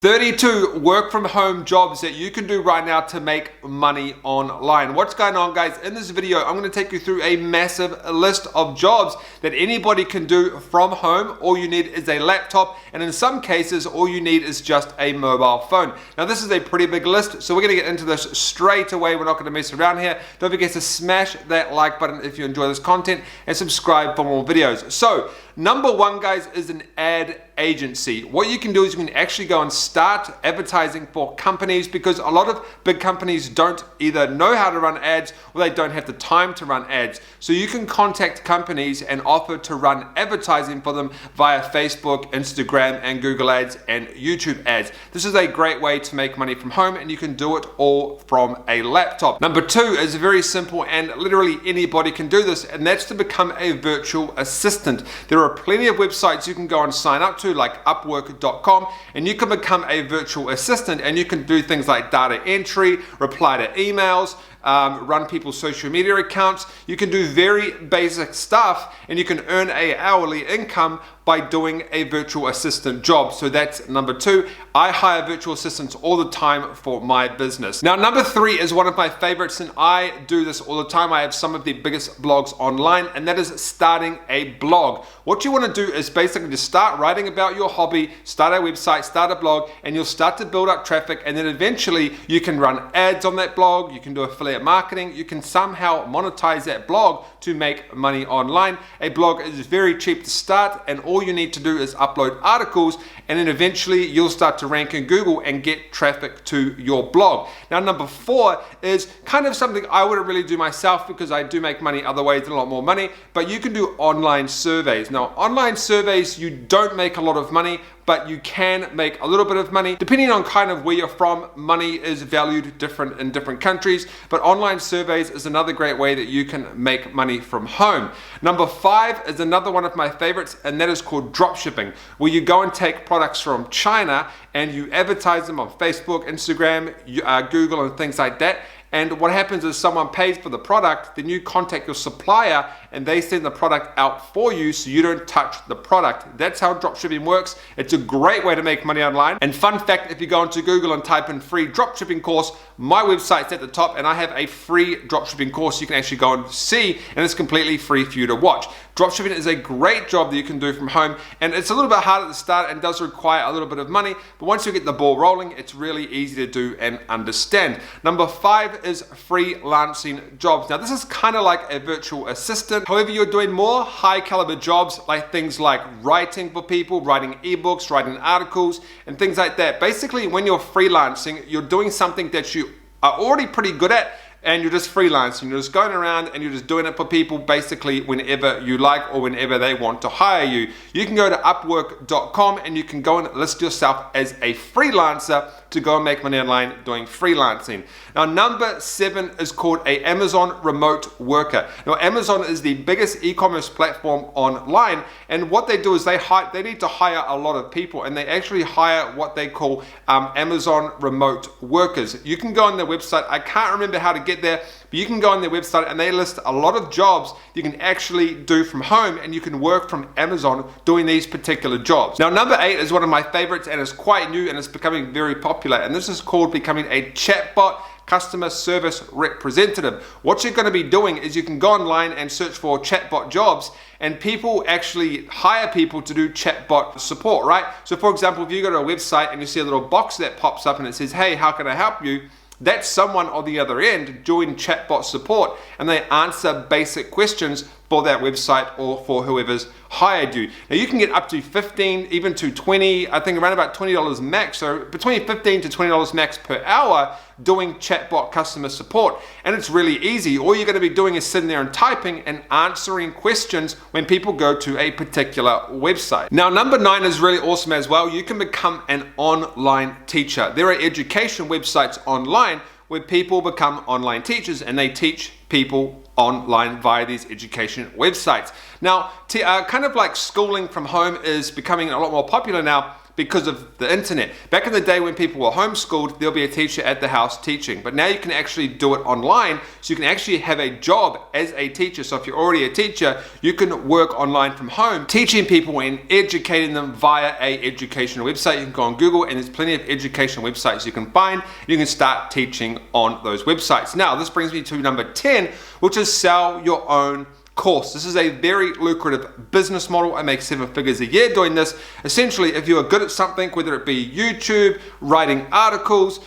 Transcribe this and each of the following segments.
32 work from home jobs that you can do right now to make money online. What's going on, guys? In this video, I'm going to take you through a massive list of jobs that anybody can do from home. All you need is a laptop, and in some cases, all you need is just a mobile phone. Now, this is a pretty big list, so we're going to get into this straight away. We're not going to mess around here. Don't forget to smash that like button if you enjoy this content and subscribe for more videos. So, number one, guys, is an ad agency. What you can do is you can actually go and start advertising for companies, because a lot of big companies don't either know how to run ads or they don't have the time to run ads. So you can contact companies and offer to run advertising for them via Facebook, Instagram, and Google ads and YouTube ads. This is a great way to make money from home, and you can do it all from a laptop. Number two is very simple, and literally anybody can do this, and that's to become a virtual assistant. There are plenty of websites you can go and sign up to, like Upwork.com, and you can become a virtual assistant, and you can do things like data entry, reply to emails, run people's social media accounts. You can do very basic stuff, and you can earn an hourly income by doing a virtual assistant job. So that's number two. I hire virtual assistants all the time for my business. Now, number three is one of my favorites, and I do this all the time. I have some of the biggest blogs online, and that is starting a blog. What you want to do is basically just start writing about your hobby, start a website, start a blog, and you'll start to build up traffic, and then eventually you can run ads on that blog, you can do affiliate marketing, you can somehow monetize that blog to make money online. A blog is very cheap to start, and all you need to do is upload articles, and then eventually you'll start to rank in Google and get traffic to your blog. Now, number four is kind of something I wouldn't really do myself, because I do make money other ways and a lot more money, but you can do online surveys. Now, online surveys, you don't make a lot of money, but you can make a little bit of money. Depending on kind of where you're from, money is valued different in different countries, but online surveys is another great way that you can make money from home. Number five is another one of my favorites, and that is called dropshipping, where you go and take products from China and you advertise them on Facebook, Instagram, Google, and things like that. And what happens is someone pays for the product, then you contact your supplier and they send the product out for you, so you don't touch the product. That's how dropshipping works. It's a great way to make money online. And fun fact, if you go into Google and type in free dropshipping course, my website's at the top, and I have a free dropshipping course you can actually go and see, and it's completely free for you to watch. Dropshipping is a great job that you can do from home, and it's a little bit hard at the start and does require a little bit of money, but once you get the ball rolling, it's really easy to do and understand. Number five is freelancing jobs. Now, this is kind of like a virtual assistant. However, you're doing more high caliber jobs, like things like writing for people, writing ebooks, writing articles, and things like that. Basically, when you're freelancing, you're doing something that you are already pretty good at, and you're just freelancing. You're just going around and you're just doing it for people basically whenever you like or whenever they want to hire you. You can go to Upwork.com and you can go and list yourself as a freelancer to go and make money online doing freelancing. Now, number seven is called a Amazon remote worker. Now, Amazon is the biggest e-commerce platform online, and what they do is they need to hire a lot of people, and they actually hire what they call Amazon remote workers. You can go on their website. I can't remember how to get there, but you can go on their website and they list a lot of jobs you can actually do from home, and you can work from Amazon doing these particular jobs. Now, number eight is one of my favorites, and it's quite new and it's becoming very popular, and this is called becoming a chatbot customer service representative. What you're going to be doing is you can go online and search for chatbot jobs, and people actually hire people to do chatbot support, right? So for example, if you go to a website and you see a little box that pops up and it says, "Hey, how can I help you?" That's someone on the other end doing chatbot support, and they answer basic questions for that website or for whoever's hired you. Now, you can get up to 15, even to 20, I think around about $20 max, so between $15 to $20 max per hour doing chatbot customer support. And it's really easy. All you're going to be doing is sitting there and typing and answering questions when people go to a particular website. Now, number nine is really awesome as well. You can become an online teacher. There are education websites online where people become online teachers, and they teach people online via these education websites. Now, kind of like schooling from home is becoming a lot more popular now, because of the internet. Back in the day when people were homeschooled, there'll be a teacher at the house teaching, but now you can actually do it online, so you can actually have a job as a teacher. So if you're already a teacher, you can work online from home, teaching people and educating them via a educational website. You can go on Google and there's plenty of educational websites you can find. You can start teaching on those websites. Now, this brings me to number 10, which is sell your own course. This is a very lucrative business model. I make 7 figures a year doing this. Essentially, if you are good at something, whether it be YouTube, writing articles,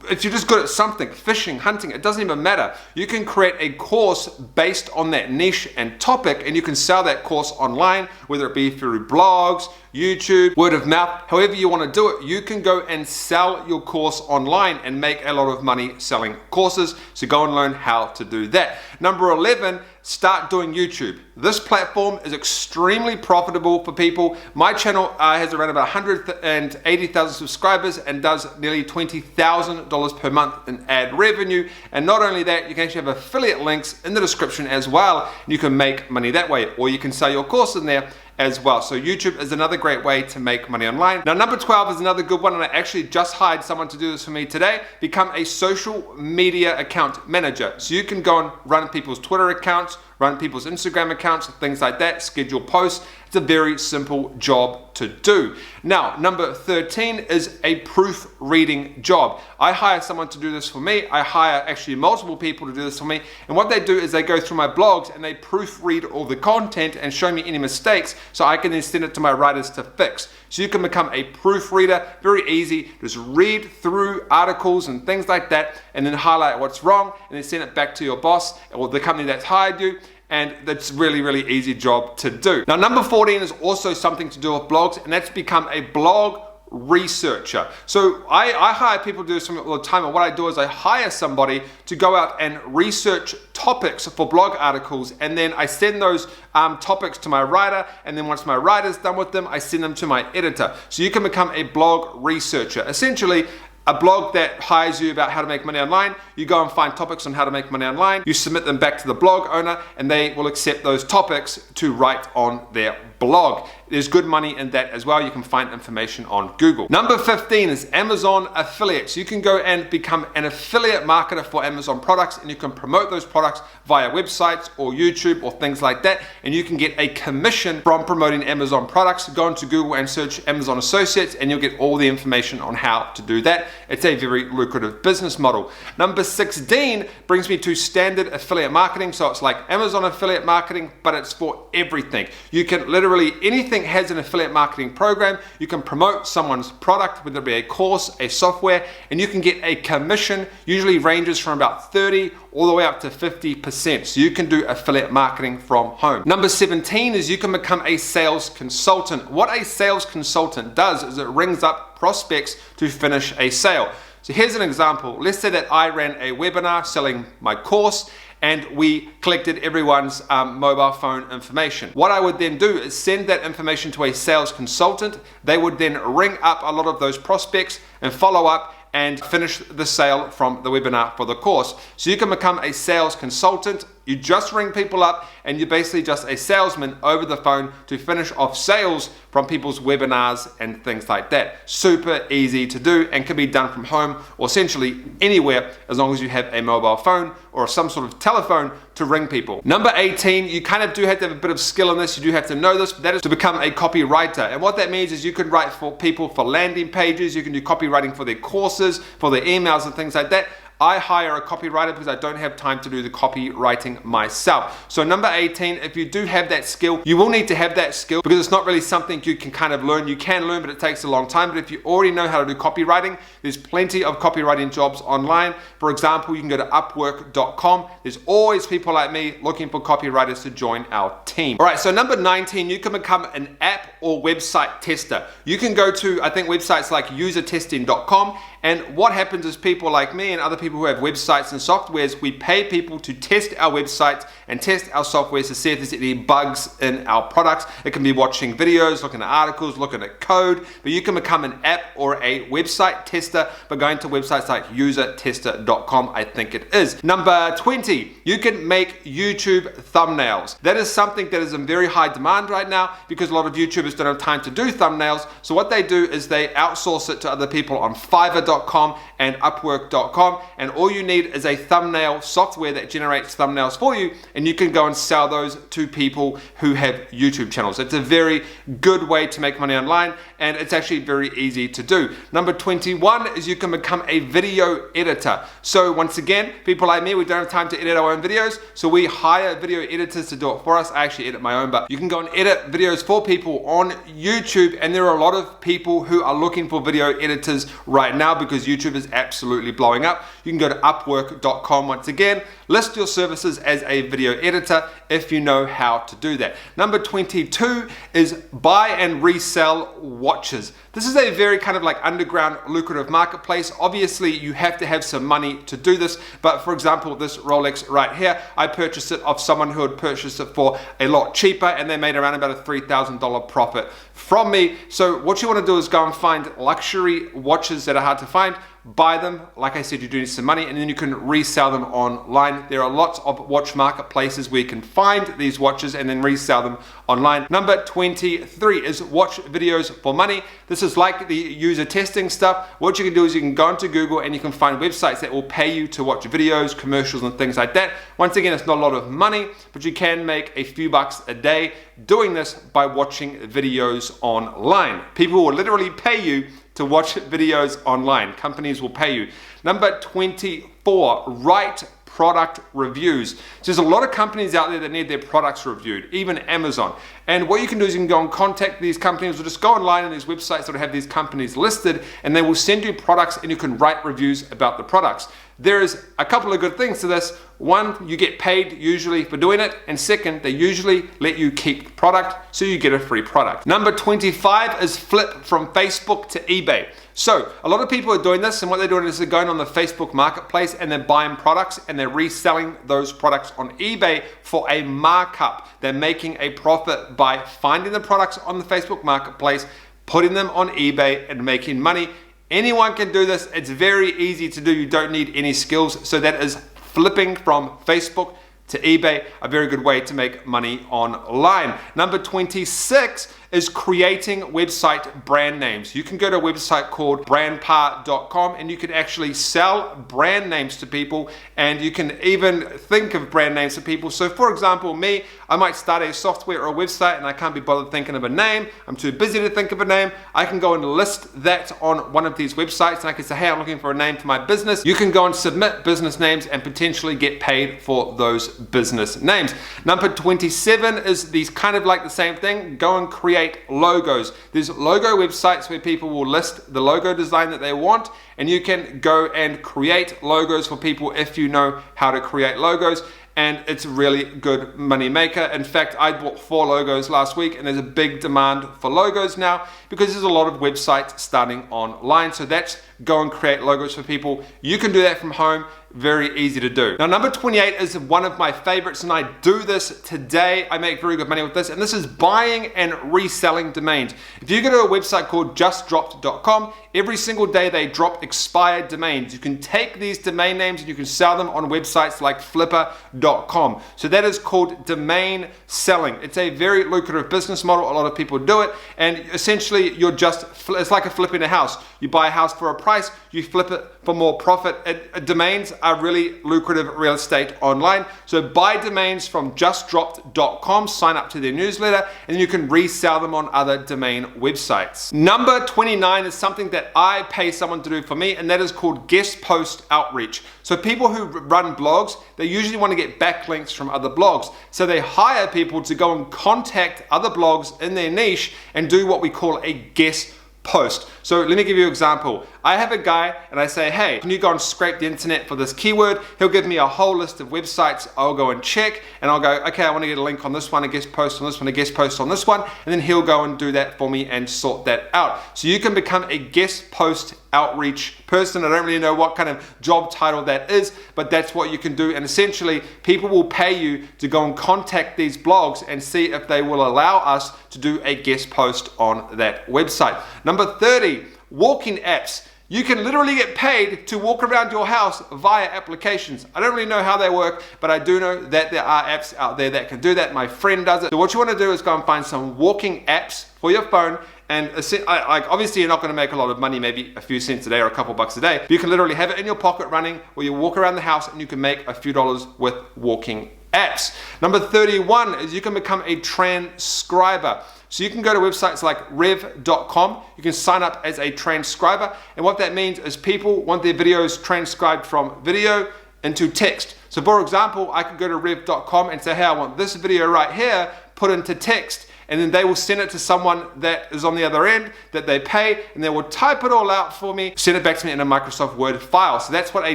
if you're just good at something, fishing, hunting, it doesn't even matter. You can create a course based on that niche and topic, and you can sell that course online, whether it be through blogs, YouTube, word of mouth, however you want to do it. You can go and sell your course online and make a lot of money selling courses. So go and learn how to do that. Number 11, start doing YouTube. This platform is extremely profitable for people. My channel has around about 180,000 subscribers and does nearly $20,000 per month in ad revenue. And not only that, you can actually have affiliate links in the description as well. You can make money that way, or you can sell your course in there as well. So YouTube is another great way to make money online. Now, number 12 is another good one, and I actually just hired someone to do this for me today. Become a social media account manager. So you can go and run people's Twitter accounts, run people's Instagram accounts, things like that, schedule posts. It's a very simple job to do. Now, number 13 is a proofreading job. I hire someone to do this for me. I hire actually multiple people to do this for me. And what they do is they go through my blogs and they proofread all the content and show me any mistakes so I can then send it to my writers to fix. So you can become a proofreader, very easy. Just read through articles and things like that and then highlight what's wrong and then send it back to your boss or the company that's hired you. And that's really, really easy job to do. Now, number 14 is also something to do with blogs, and that's become a blog researcher. So I hire people to do this all the time, and what I do is I hire somebody to go out and research topics for blog articles, and then I send those topics to my writer, and then once my writer's done with them, I send them to my editor. So you can become a blog researcher. Essentially, a blog that hires you about how to make money online, you go and find topics on how to make money online, you submit them back to the blog owner, and they will accept those topics to write on their blog. There's good money in that as well. You can find information on Google. Number 15 is Amazon affiliates. You can go and become an affiliate marketer for Amazon products, and you can promote those products via websites or YouTube or things like that, and you can get a commission from promoting Amazon products. Go into Google and search Amazon Associates, and you'll get all the information on how to do that. It's a very lucrative business model. Number 16 brings me to standard affiliate marketing. So it's like Amazon affiliate marketing, but it's for everything. You can literally, anything has an affiliate marketing program. You can promote someone's product, whether it be a course, a software, and you can get a commission, usually ranges from about 30 all the way up to 50%. So you can do affiliate marketing from home. Number 17 is you can become a sales consultant. What a sales consultant does is it rings up prospects to finish a sale. So here's an example. Let's say that I ran a webinar selling my course, and we collected everyone's mobile phone information. What I would then do is send that information to a sales consultant. They would then ring up a lot of those prospects and follow up and finish the sale from the webinar for the course. So you can become a sales consultant. You just ring people up and you're basically just a salesman over the phone to finish off sales from people's webinars and things like that. Super easy to do and can be done from home or essentially anywhere as long as you have a mobile phone or some sort of telephone to ring people. Number 18, you kind of do have to have a bit of skill in this. You do have to know this, but that is to become a copywriter. And what that means is you can write for people for landing pages, you can do copywriting for their courses, for their emails and things like that. I hire a copywriter because I don't have time to do the copywriting myself. So number 18, if you do have that skill, you will need to have that skill because it's not really something you can kind of learn. You can learn, but it takes a long time. But if you already know how to do copywriting, there's plenty of copywriting jobs online. For example, you can go to upwork.com. There's always people like me looking for copywriters to join our team. All right, so number 19, you can become an app or website tester. You can go to, I think, websites like usertesting.com. And what happens is people like me and other people people who have websites and softwares, we pay people to test our websites and test our softwares to see if there's any bugs in our products. It can be watching videos, looking at articles, looking at code, but you can become an app or a website tester by going to websites like usertester.com, I think it is. Number 20, you can make YouTube thumbnails. That is something that is in very high demand right now because a lot of YouTubers don't have time to do thumbnails. So what they do is they outsource it to other people on Fiverr.com and Upwork.com, and all you need is a thumbnail software that generates thumbnails for you, and you can go and sell those to people who have YouTube channels. It's a very good way to make money online, and it's actually very easy to do. Number 21 is you can become a video editor. So once again, people like me, we don't have time to edit our own videos, so we hire video editors to do it for us. I actually edit my own, but you can go and edit videos for people on YouTube, and there are a lot of people who are looking for video editors right now because YouTube is absolutely blowing up. You can go to Upwork.com once again, list your services as a video editor if you know how to do that. Number 22 is buy and resell watches. This is a very kind of like underground lucrative marketplace. Obviously you have to have some money to do this, but for example, this Rolex right here, I purchased it off someone who had purchased it for a lot cheaper, and they made around about a $3,000 profit from me. So what you want to do is go and find luxury watches that are hard to find, buy them. Like I said, you do need some money, and then you can resell them online. There are lots of watch marketplaces where you can find these watches and then resell them online. Number 23 is watch videos for money. This is like the user testing stuff. What you can do is you can go into Google and you can find websites that will pay you to watch videos, commercials, and things like that. Once again, it's not a lot of money, but you can make a few bucks a day doing this by watching videos online. People will literally pay you to watch videos online. Companies will pay you. Number 24, write product reviews. So there's a lot of companies out there that need their products reviewed, even Amazon. And what you can do is you can go and contact these companies, or just go online on these websites that have these companies listed, and they will send you products and you can write reviews about the products. There is a couple of good things to this. One, you get paid usually for doing it, and second, they usually let you keep the product, so you get a free product. Number 25 is flip from Facebook to eBay. So a lot of people are doing this, and what they're doing is they're going on the Facebook marketplace and they're buying products and they're reselling those products on eBay for a markup. They're making a profit by finding the products on the Facebook marketplace, putting them on eBay and making money. Anyone can do this. It's very easy to do. You don't need any skills. So that is flipping from Facebook to eBay, a very good way to make money online. Number 26 is creating website brand names. You can go to a website called brandpar.com and you can actually sell brand names to people, and you can even think of brand names to people. So for example, me, I might start a software or a website and I can't be bothered thinking of a name. I'm too busy to think of a name. I can go and list that on one of these websites and I can say, hey, I'm looking for a name for my business. You can go and submit business names and potentially get paid for those business names. Number 27 is these kind of like the same thing. Go and create logos. There's logo websites where people will list the logo design that they want, and you can go and create logos for people if you know how to create logos, and it's a really good money maker. In fact, I bought 4 logos last week, and there's a big demand for logos now because there's a lot of websites starting online. So that's go and create logos for people. You can do that from home. Very easy to do. Now, number 28 is one of my favorites, and I do this today. I make very good money with this, and this is buying and reselling domains. If you go to a website called justdropped.com, every single day they drop expired domains. You can take these domain names and you can sell them on websites like flipper.com. So that is called domain selling. It's a very lucrative business model. A lot of people do it, and essentially it's like a flipping a house. You buy a house for a price, you flip it for more profit. Domains are really lucrative real estate online. So buy domains from justdropped.com, sign up to their newsletter, and you can resell them on other domain websites. Number 29 is something that I pay someone to do for me, and that is called guest post outreach. So people who run blogs, they usually want to get backlinks from other blogs. So they hire people to go and contact other blogs in their niche and do what we call a guest post. So let me give you an example. I have a guy and I say, hey, can you go and scrape the internet for this keyword? He'll give me a whole list of websites. I'll go and check and I'll go, okay, I want to get a link on this one, a guest post on this one, a guest post on this one. And then he'll go and do that for me and sort that out. So you can become a guest post outreach person. I don't really know what kind of job title that is, but that's what you can do. And essentially, people will pay you to go and contact these blogs and see if they will allow us to do a guest post on that website. Number 30, walking apps. You can literally get paid to walk around your house via applications. I don't really know how they work, but I do know that there are apps out there that can do that. My friend does it. So what you want to do is go and find some walking apps for your phone. And obviously you're not going to make a lot of money, maybe a few cents a day or a couple bucks a day, but you can literally have it in your pocket running, or you walk around the house and you can make a few dollars with walking apps. Number 31 is you can become a transcriber. So you can go to websites like rev.com, you can sign up as a transcriber, and what that means is people want their videos transcribed from video into text. So for example, I could go to rev.com and say, hey, I want this video right here put into text, and then they will send it to someone that is on the other end that they pay, and they will type it all out for me, send it back to me in a Microsoft Word file. So that's what a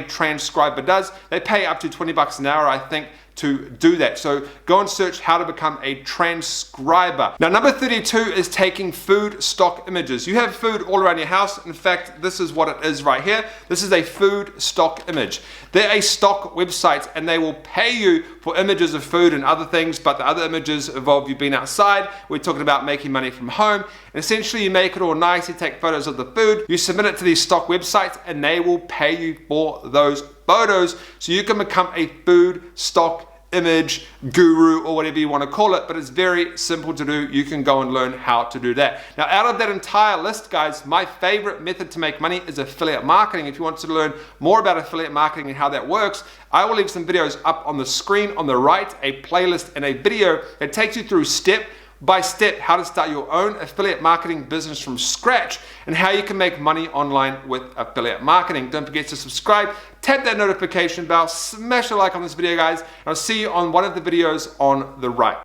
transcriber does. They pay up to 20 bucks an hour, I think, to do that. So go and search how to become a transcriber. Now, number 32 is taking food stock images. You have food all around your house. In fact, this is what it is right here. This is a food stock image. They're a stock website and they will pay you for images of food and other things, but the other images involve you being outside. We're talking about making money from home. And essentially you make it all nice, you take photos of the food, you submit it to these stock websites and they will pay you for those photos, so you can become a food stock image guru or whatever you want to call it, but it's very simple to do. You can go and learn how to do that. Now, out of that entire list, guys, my favorite method to make money is affiliate marketing. If you want to learn more about affiliate marketing and how that works, I will leave some videos up on the screen on the right, a playlist and a video that takes you through step by step how to start your own affiliate marketing business from scratch and how you can make money online with affiliate marketing. Don't forget to subscribe, tap that notification bell, smash a like on this video, guys, and I'll see you on one of the videos on the right.